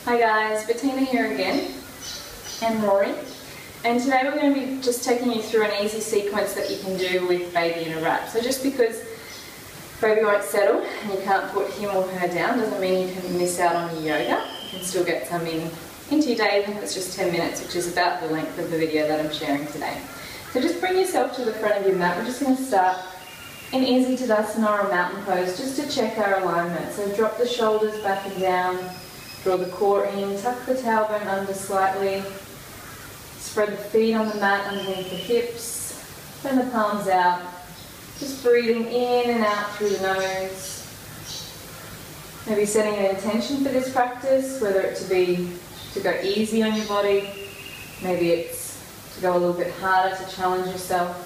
Hi guys, Bettina here again, and Rory. And today we're going to be just taking you through an easy sequence that you can do with baby in a wrap. So just because baby won't settle and you can't put him or her down doesn't mean you can miss out on your yoga. You can still get some into your day, even if it's just 10 minutes, which is about the length of the video that I'm sharing today. So just bring yourself to the front of your mat. We're just going to start in easy Tadasana or mountain pose just to check our alignment. So drop the shoulders back and down. Draw the core in, tuck the tailbone under slightly, spread the feet on the mat underneath the hips, bend the palms out, just breathing in and out through the nose. Maybe setting an intention for this practice, whether it to go easy on your body, maybe it's to go a little bit harder to challenge yourself.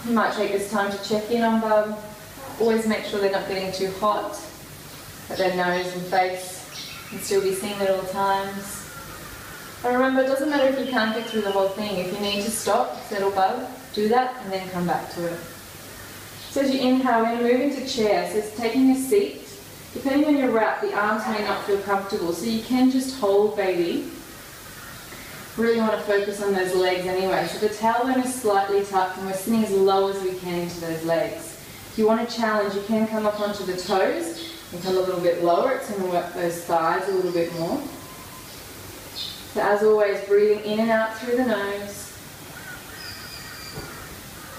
You might take this time to check in on bum. Always make sure they're not getting too hot. At their nose and face, and still be seen at all times. And remember, it doesn't matter if you can't get through the whole thing. If you need to stop, settle bug, do that and then come back to it. So as you inhale, we're going to move into chair. So it's taking a seat. Depending on your wrap, the arms may not feel comfortable, so you can just hold baby. Really want to focus on those legs anyway. So the tailbone is slightly tucked and we're sitting as low as we can into those legs. If you want to challenge, you can come up onto the toes and come a little bit lower. It's going to work those thighs a little bit more. So as always, breathing in and out through the nose.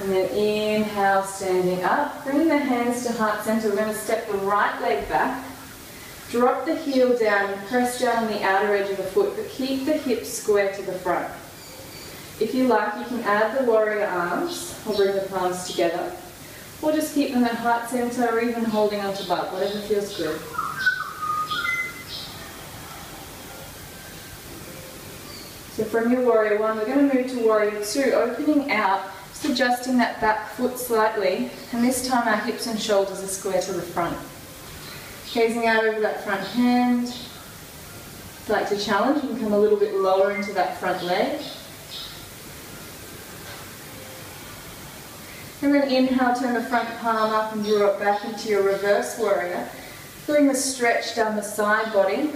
And then inhale, standing up. Bringing the hands to heart center. We're going to step the right leg back. Drop the heel down and press down on the outer edge of the foot, but keep the hips square to the front. If you like, you can add the warrior arms or bring the palms together. Or just keep them at heart center or even holding onto butt, whatever feels good. So from your warrior one, we're going to move to warrior two, opening out, just adjusting that back foot slightly, and this time our hips and shoulders are square to the front. Gazing out over that front hand. If you'd like to challenge, you can come a little bit lower into that front leg. And then inhale, turn the front palm up and draw it back into your reverse warrior. Feeling the stretch down the side body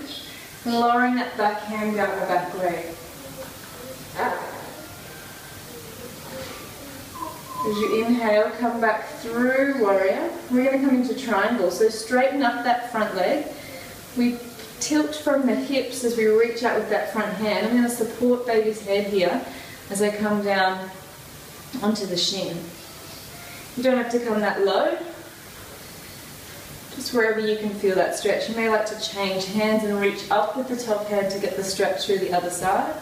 and lowering that back hand down the back leg. As you inhale, come back through warrior. We're going to come into triangle. So straighten up that front leg. We tilt from the hips as we reach out with that front hand. I'm going to support baby's head here as I come down onto the shin. You don't have to come that low, just wherever you can feel that stretch. You may like to change hands and reach up with the top hand to get the stretch through the other side.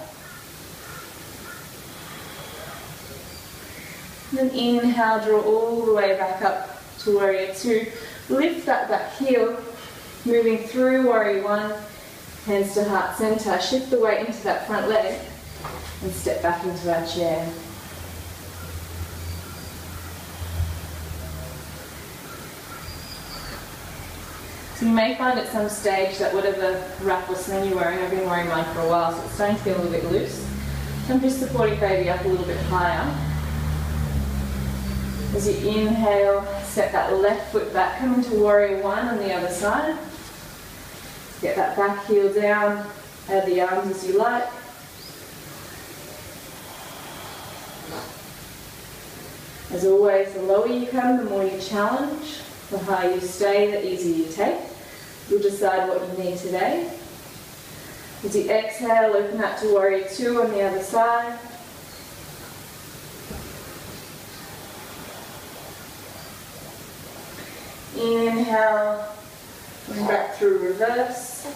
And then inhale, draw all the way back up to warrior two. Lift that back heel, moving through warrior one, hands to heart center. Shift the weight into that front leg and step back into our chair. So you may find at some stage that whatever wrap or sling you're wearing, I've been wearing mine for a while, so it's starting to feel a little bit loose. So I'm just supporting baby up a little bit higher. As you inhale, step that left foot back, come into warrior one on the other side. Get that back heel down, add the arms as you like. As always, the lower you come, the more you challenge. The higher you stay, the easier you take. You'll decide what you need today. As you exhale, open up to warrior two on the other side. Inhale, bring back through reverse.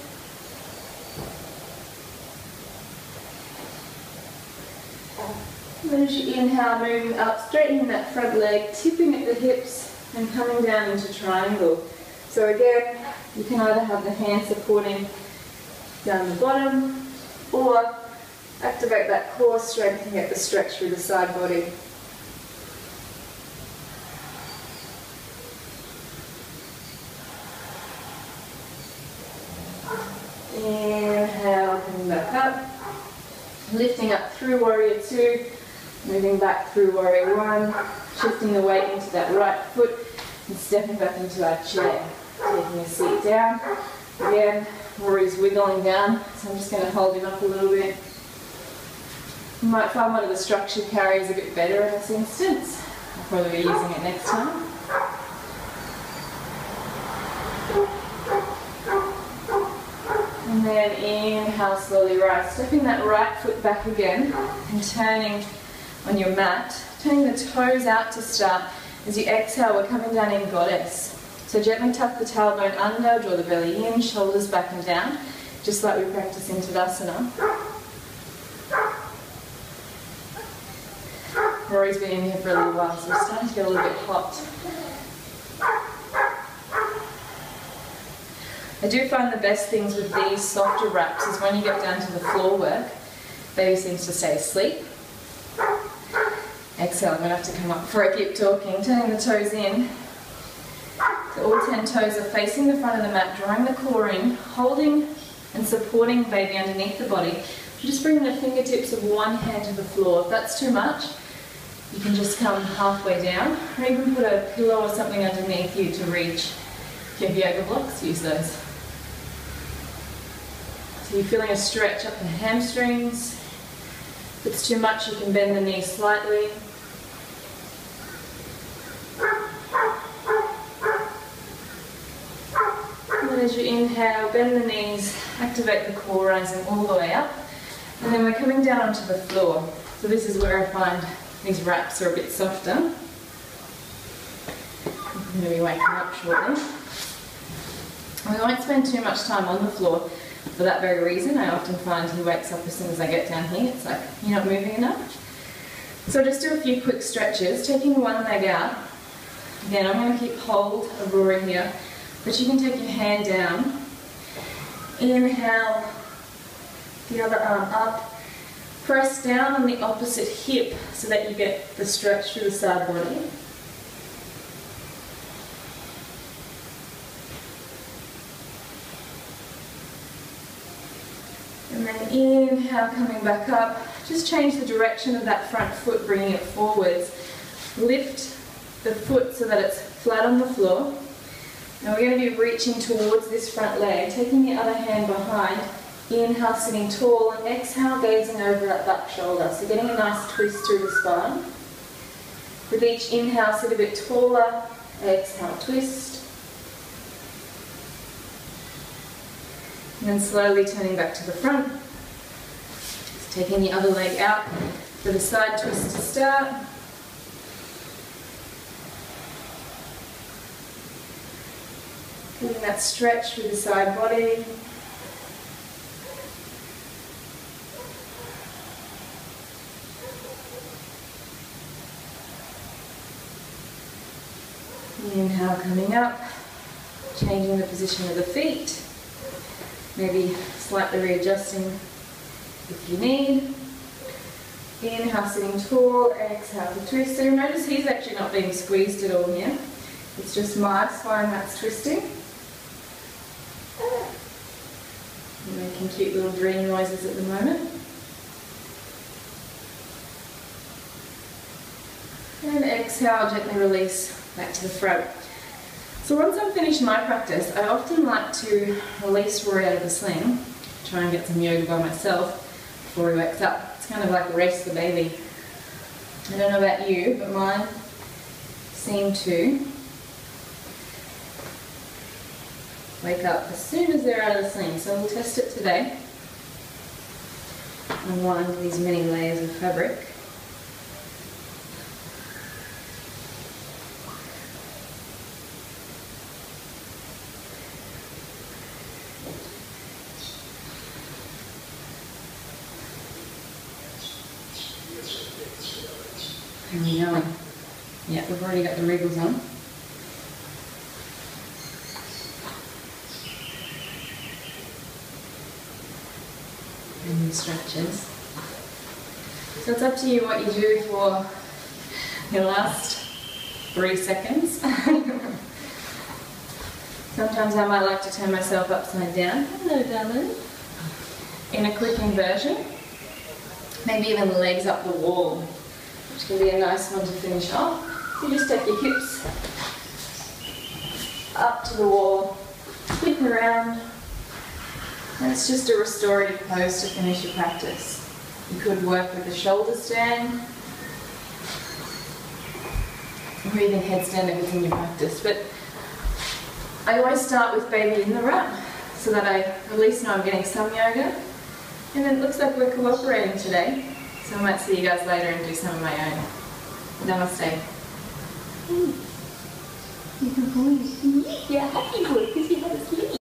And then as you inhale, moving up, straightening that front leg, tipping at the hips, and coming down into triangle. So again, you can either have the hand supporting down the bottom or activate that core, strengthening at the stretch through the side body. Inhale, coming back up, lifting up through warrior two, moving back through warrior one, shifting the weight into that right foot and stepping back into our chair. Taking a seat down, Again, Rory's wiggling down, so I'm just going to hold him up a little bit. You might find one of the structured carriers a bit better in this instance. I'll probably be using it next time. And then inhale, slowly rise. Stepping that right foot back again and turning on your mat. Turning the toes out to start. As you exhale, we're coming down in goddess. So gently tuck the tailbone under, draw the belly in, shoulders back and down, just like we practice in Tadasana. Rory's been in here for a little while, so we're starting to get a little bit hot. I do find the best things with these softer wraps is when you get down to the floor work, baby seems to stay asleep. Exhale, I'm going to have to come up before I keep talking. Turning the toes in. So all 10 toes are facing the front of the mat, drawing the core in, holding and supporting baby underneath the body. Just bring the fingertips of one hand to the floor. If that's too much, you can just come halfway down, or even put a pillow or something underneath you to reach. If you have yoga blocks, use those. So you're feeling a stretch up the hamstrings. If it's too much, you can bend the knees slightly. And then as you inhale, bend the knees, activate the core, rising all the way up. And then we're coming down onto the floor. So this is where I find these wraps are a bit softer. I'm going to be waking up shortly. And we won't spend too much time on the floor for that very reason. I often find he wakes up as soon as I get down here. It's like, you're not moving enough. So just do a few quick stretches, taking one leg out. Again, I'm going to keep hold of Rory here, but you can take your hand down. Inhale, the other arm up. Press down on the opposite hip so that you get the stretch through the side body. And then inhale, coming back up. Just change the direction of that front foot, bringing it forwards. Lift the foot so that it's flat on the floor. Now we're going to be reaching towards this front leg, taking the other hand behind. Inhale, sitting tall, and exhale, gazing over that back shoulder. So getting a nice twist through the spine. With each inhale, sit a bit taller. Exhale, twist. And then slowly turning back to the front. Just taking the other leg out for the side twist to start. Getting that stretch through the side body. Inhale, coming up, changing the position of the feet, maybe slightly readjusting if you need. Inhale, sitting tall, exhale to twist. So you'll notice he's actually not being squeezed at all here. It's just my spine that's twisting. I'm making cute little dream noises at the moment. And exhale, gently release back to the front. So once I've finished my practice, I often like to release Rory out of the sling, try and get some yoga by myself before he wakes up. It's kind of like rest the baby. I don't know about you, but mine seem to wake up as soon as they're out of the sling. So we'll test it today. Unwind these many layers of fabric. There we go. Yeah, we've already got the wriggles on. And the stretches. So it's up to you what you do for your last 3 seconds. Sometimes I might like to turn myself upside down. Hello, darling. In a quick inversion. Maybe even legs up the wall, which can be a nice one to finish off. You just take your hips up to the wall, flip around, And it's just a restorative pose to finish your practice. You could work with the shoulder stand, or even headstand if it's in your practice. But I always start with baby in the wrap, so that I at least know I'm getting some yoga. And then it looks like we're cooperating today, so I might see you guys later and do some of my own. Namaste. You can pull your feet. Yeah, happy boy, because you have a sleep.